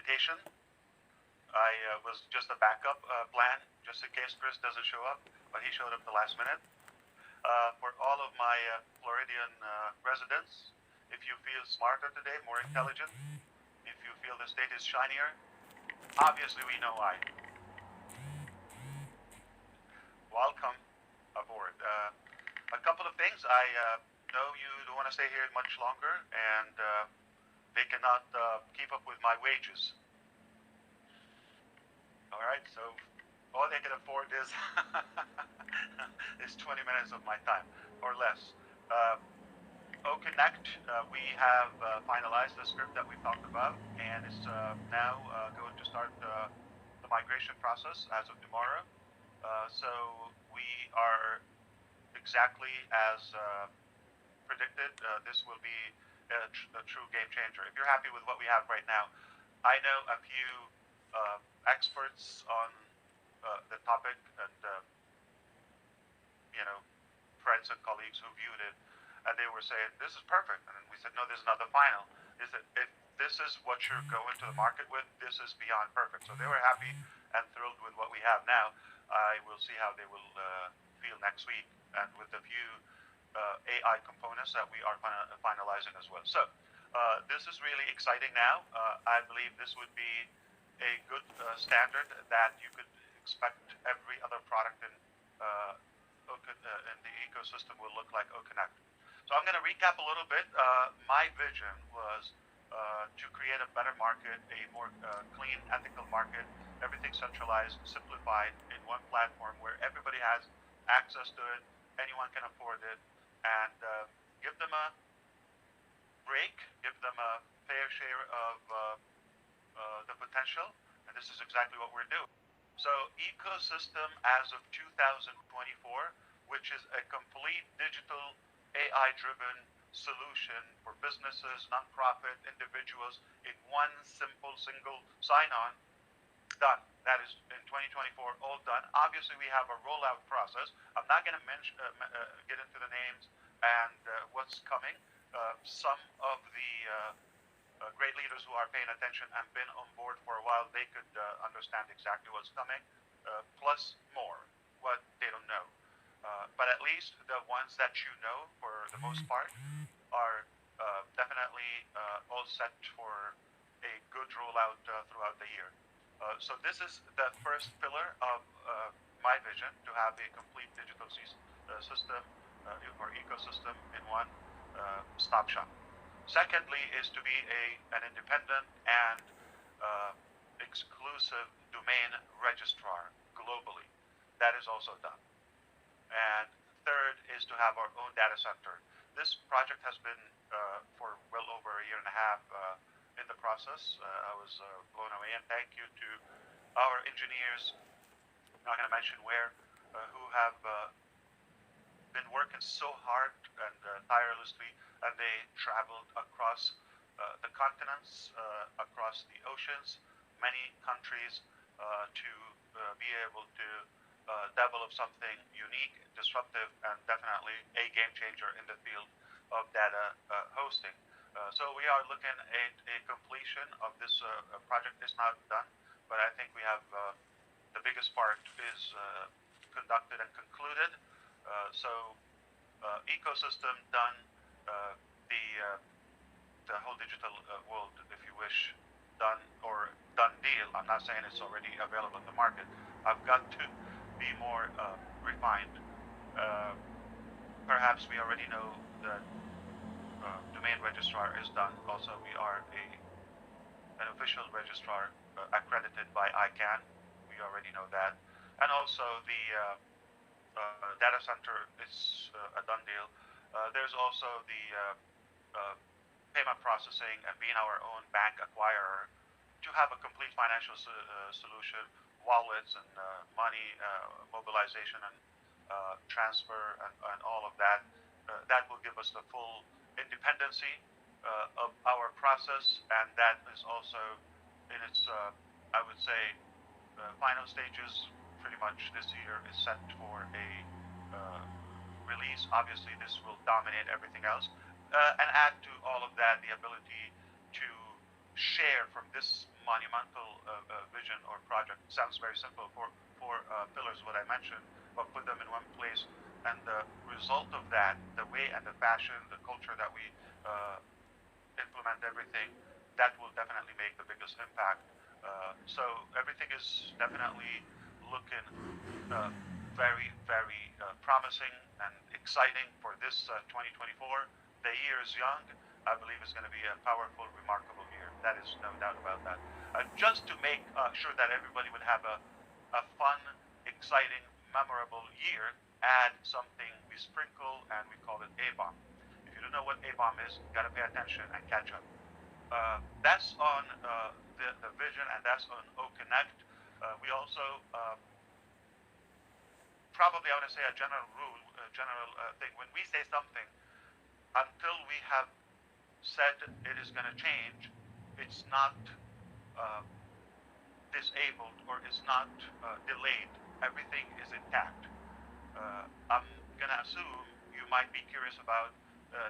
invitation. I was just a backup plan, just in case Chris doesn't show up, but he showed up the last minute. For all of my Floridian residents, if you feel smarter today, more intelligent, if you feel the state is shinier, obviously we know why. Welcome aboard. A couple of things. I know you don't want to stay here much longer, and they cannot keep up with my wages. All right, so all they can afford is is 20 minutes of my time or less. OConnect, we have finalized the script that we talked about, and it's now going to start the migration process as of tomorrow. So we are exactly as predicted. This will be a true game changer. If you're happy with what we have right now, I know a few experts on the topic, and friends and colleagues who viewed it, and they were saying this is perfect. And we said, no, this is not the final. Is that if this is what you're going to the market with, this is beyond perfect. So they were happy and thrilled with what we have now. I will see how they will feel next week, and with the few AI components that we are finalizing as well. So this is really exciting now. I believe this would be a good standard that you could expect every other product in the ecosystem will look like OConnect. So I'm going to recap a little bit. My vision was to create a better market, a more clean, ethical market, everything centralized, simplified in one platform where everybody has access to it, anyone can afford it, and give them a break, give them a fair share of the potential, and this is exactly what we're doing. So ecosystem as of 2024, which is a complete digital AI-driven solution for businesses, nonprofit, individuals in one simple single sign-on, done. That is in 2024, all done. Obviously, we have a rollout process. I'm not going to get into the names and what's coming. Some of the great leaders who are paying attention and been on board for a while, they could understand exactly what's coming, plus more, what they don't know. But at least the ones that you know, for the most part, are definitely all set for a good rollout throughout the year. So this is the first pillar of my vision, to have a complete digital system or ecosystem in one stop shop. Secondly is to be an independent and exclusive domain registrar globally. That is also done. And third is to have our own data center. This project has been for well over a year and a half in the process. I was blown away, and thank you to our engineers, I'm not going to mention where, who have been working so hard and tirelessly, and they traveled across the continents, across the oceans, many countries, to be able to develop something unique, disruptive, and definitely a game changer in the field of data hosting. So we are looking at a completion of this project. Is not done, but I think we have the biggest part is conducted and concluded. So ecosystem done, the whole digital world, if you wish, done, or done deal. I'm not saying it's already available in the market. I've got to be more refined. Perhaps we already know that domain registrar is done. Also, we are an official registrar accredited by ICANN. We already know that. And also the data center is a done deal. There's also the payment processing and being our own bank acquirer to have a complete financial solution, wallets and money mobilization and transfer and all of that. That will give us the full independency of our process, and that is also in its, I would say, final stages. Pretty much this year is set for a release. Obviously, this will dominate everything else, and add to all of that the ability to share from this monumental vision or project. Sounds very simple. Four pillars, what I mentioned, but put them in one place. And the result of that, the way and the fashion, the culture that we implement everything, that will definitely make the biggest impact. So everything is definitely looking uh, very, very promising and exciting for this 2024. The year is young. I believe it's going to be a powerful, remarkable year. That is no doubt about that. Just to make sure that everybody would have a fun, exciting, memorable year, add something we sprinkle and we call it A-bomb. If you don't know what A-bomb is, you got to pay attention and catch up. That's on the vision, and that's on O Connect. We also probably, I want to say, a general rule, a general thing. When we say something, until we have said it is going to change, it's not uh, disabled or is not delayed. Everything is intact. I'm going to assume you might be curious about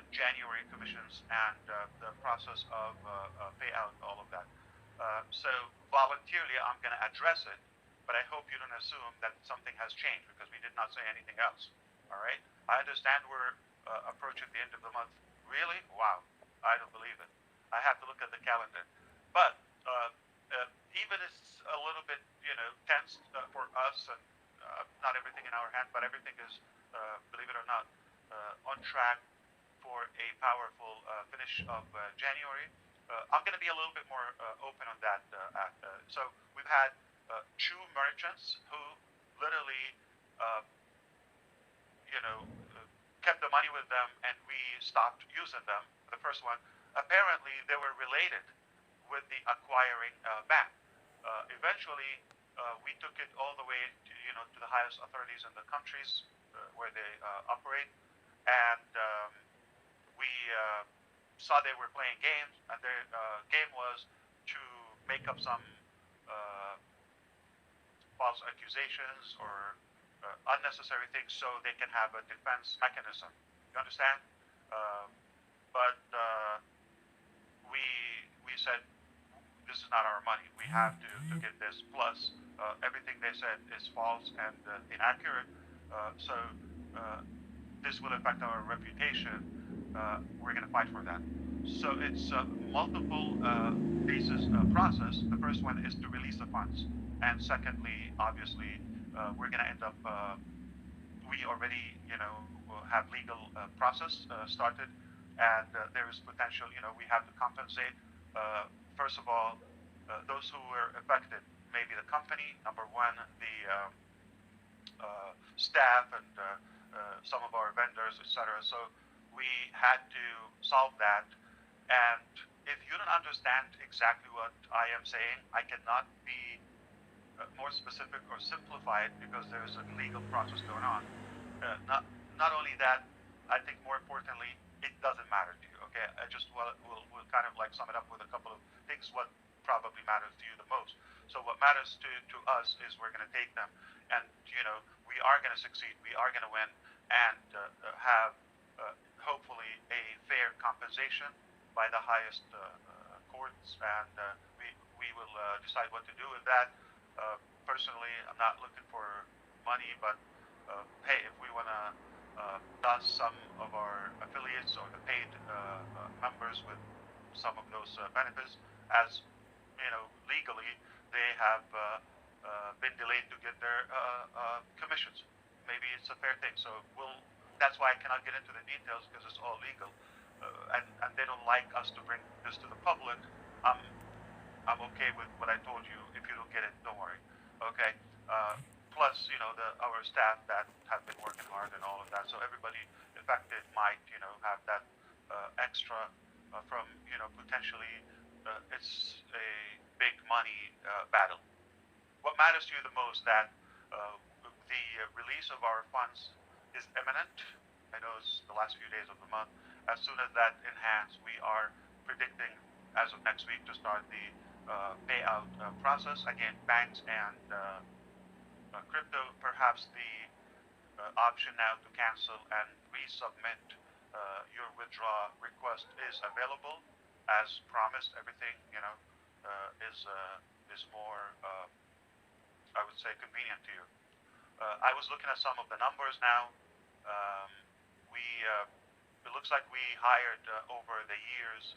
January commissions and the process of payout, all of that. So voluntarily, I'm going to address it, but I hope you don't assume that something has changed because we did not say anything else. All right? I understand we're approaching the end of the month. Really? Wow. I don't believe it. I have to look at the calendar. But even it's a little bit, tense for us, and not everything in our hand, but everything is, believe it or not, on track for a powerful finish of January. I'm going to be a little bit more open on that. So we've had two merchants who literally, uh, you know, kept the money with them, and we stopped using them. The first one, apparently, they were related with the acquiring bank. Eventually, we took it all the way to the highest authorities in the countries where they operate, and we saw they were playing games, and their game was to make up some uh, false accusations or unnecessary things so they can have a defense mechanism. You understand? Uh, but we we said this is not our money. We have to get this. Plus, everything they said is false and inaccurate. So this will affect our reputation. We're going to fight for that. So it's a multiple phases process. The first one is to release the funds, and secondly, obviously, we're going to end up. We already, have legal process started, and there is potential. We have to compensate. First of all, those who were affected, maybe the company, number one, the staff, and some of our vendors, etc. So we had to solve that. And if you don't understand exactly what I am saying, I cannot be more specific or simplify it because there is a legal process going on. Not only that, I think more importantly, it doesn't matter to you. Okay, I just we'll kind of like sum it up with a couple of things. What probably matters to you the most. So what matters to us is we're going to take them, and we are going to succeed. We are going to win, and have hopefully a fair compensation by the highest courts, and we will decide what to do with that. Personally, I'm not looking for money, but hey, if we want to dust some of our affiliates or the paid members with some of those benefits, as legally they have been delayed to get their commissions. Maybe it's a fair thing. So That's why I cannot get into the details because it's all legal, and they don't like us to bring this to the public. I'm I'm okay with what I told you. If you don't get it, don't worry. Okay. Plus, our staff that have been working hard and all of that. So everybody affected might, have that extra from, potentially it's a big money battle. What matters to you the most that the release of our funds is imminent. I know it's the last few days of the month. As soon as that in hands, we are predicting as of next week to start the payout process. Again, banks and crypto, perhaps the option now to cancel and resubmit your withdrawal request is available. as promised, everything is more, I would say, convenient to you. I was looking at some of the numbers now. Um, we it looks like we hired over the years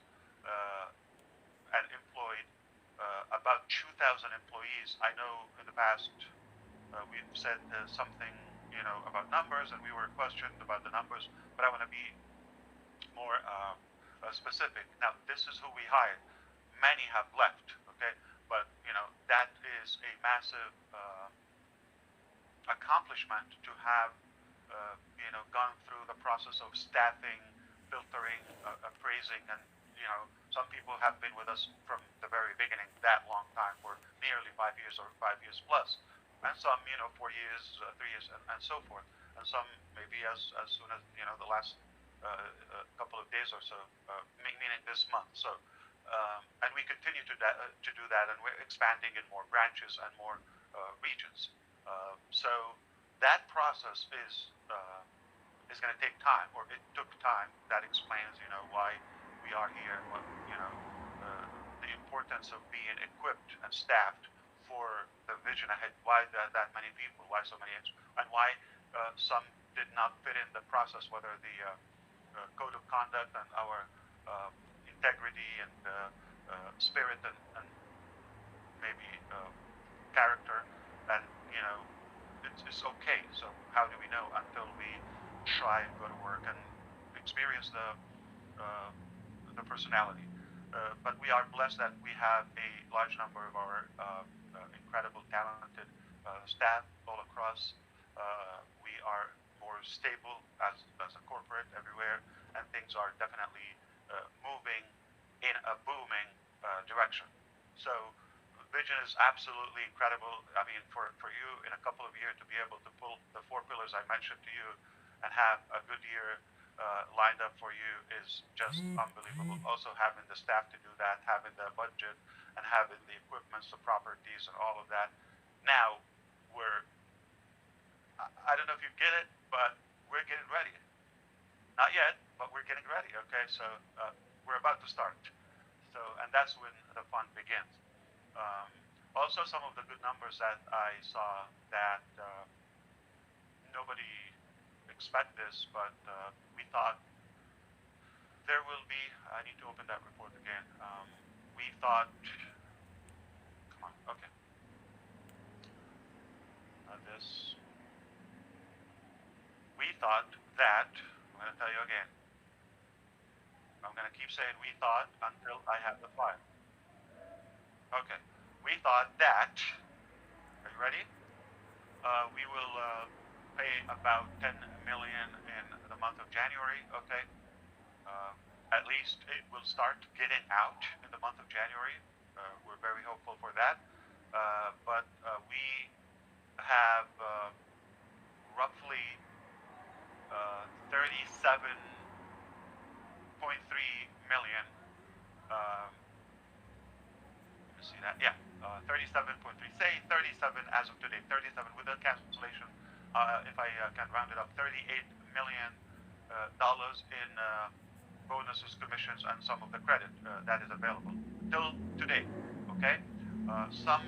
and employed about 2,000 employees. I know in the past we've said something, about numbers, and we were questioned about the numbers, but I want to be more specific. Now, this is who we hired. Many have left, okay, but that is a massive accomplishment to have, gone through the process of staffing, filtering, appraising, and some people have been with us from the very beginning, that long time, for nearly 5 years or 5 years plus, and some 4 years, 3 years, and so forth, and some maybe as soon as the last couple of days or so, meaning this month. So, and we continue to do that, and we're expanding in more branches and more regions. So that process is going to take time, or it took time. That explains, why we are here, what, the importance of being equipped and staffed for the vision ahead. Why that many people? Why so many? And why some did not fit in the process? Whether the code of conduct and our integrity and spirit and maybe character, and it's okay. So how do we know until we try and go to work and experience the personality? But we are blessed that we have a large number of our incredible, talented staff all across. We are more stable as a corporate everywhere, and things are definitely moving in a booming direction. So vision is absolutely incredible. I mean, for you in a couple of years to be able to pull the 4 pillars I mentioned to you and have a good year lined up for you is just unbelievable. Also having the staff to do that, having the budget, and having the equipments, the properties, and all of that. Now I don't know if you get it, but we're getting ready. Not yet, but we're getting ready. Okay, so we're about to start. So, and that's when the fun begins. Also, some of the good numbers that I saw that nobody expect this, but we thought there will be. I need to open that report again. We thought. Come on. Okay. This. We thought that. I'm going to tell you again. I'm going to keep saying we thought until I have the file. Okay. We thought that. Are you ready? We will pay about 10 million in the month of January. Okay. At least it will start getting out in the month of January. We're very hopeful for that. But we have roughly 37.3 million. Let me see that. Yeah, 37.3. Say 37 as of today. 37 with a cancellation. If I can round it up, 38 million dollars in bonuses, commissions, and some of the credit that is available till today. Okay, some,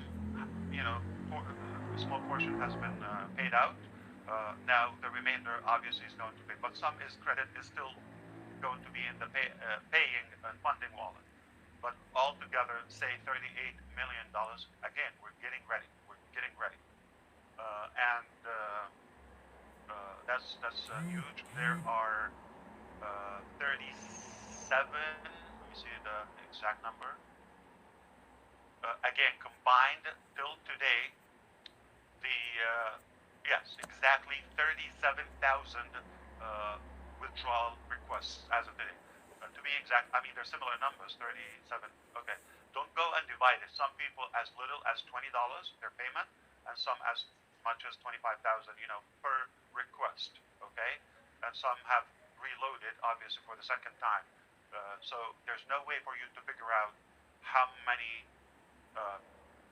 a small portion has been paid out. Now the remainder obviously is going to pay, but some credit is still going to be in the paying and funding wallet. But altogether, say $38 million. Again, we're getting ready. We're getting ready, and that's huge. There are 37. Let me see the exact number. Again, combined till today, the yes, exactly 37,000 withdrawal requests as of today. To be exact, I mean, they're similar numbers, 37. Okay, don't go and divide it. Some people as little as $20 their payment, and some as much as 25,000, per request. Okay, and some have reloaded, obviously, for the second time. So there's no way for you to figure out how many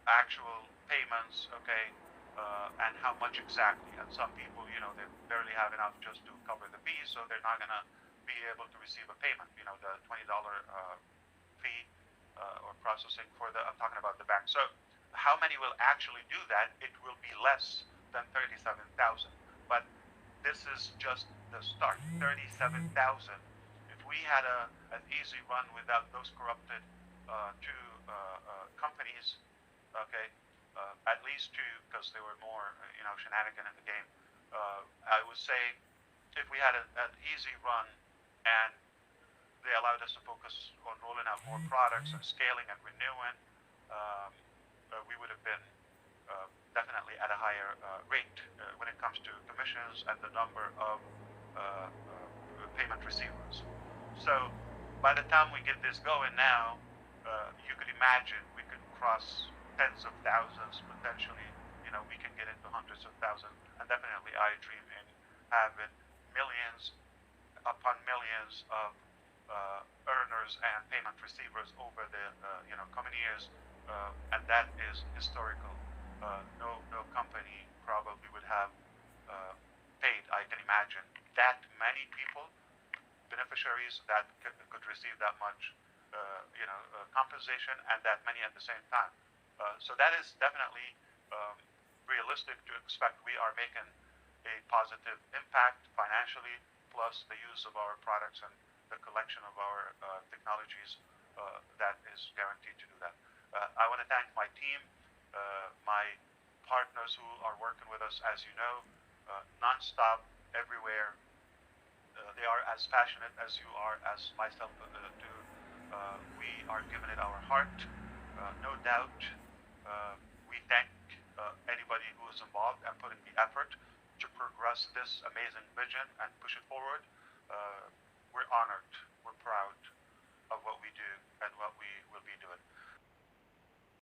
actual payments, okay, and how much exactly. And some people, they barely have enough just to cover the fees, so they're not gonna be able to receive a payment, the $20 fee or processing for the, I'm talking about the bank. So how many will actually do that? It will be less than 37,000. But this is just the start. 37,000. If we had an easy run without those corrupted two companies, okay, at least two, because there were more, shenanigan in the game. I would say if we had an easy run and they allowed us to focus on rolling out more products and scaling and renewing, we would have been definitely at a higher rate when it comes to commissions and the number of payment receivers. So by the time we get this going now, you could imagine we could cross tens of thousands, potentially, we can get into hundreds of thousands, and definitely I dream in having millions upon millions of earners and payment receivers over the coming years, and that is historical. No company probably would have paid, I can imagine, that many people, beneficiaries that could receive that much compensation and that many at the same time. So that is definitely realistic to expect we are making a positive impact financially, plus the use of our products and the collection of our technologies that is guaranteed to do that. I want to thank my team, my partners who are working with us, as you know, nonstop, everywhere. They are as passionate as you are, as myself do. We are giving it our heart, no doubt. We thank anybody who is involved and putting the effort to progress this amazing vision and push it forward. We're honored, we're proud of what we do and what we will be doing.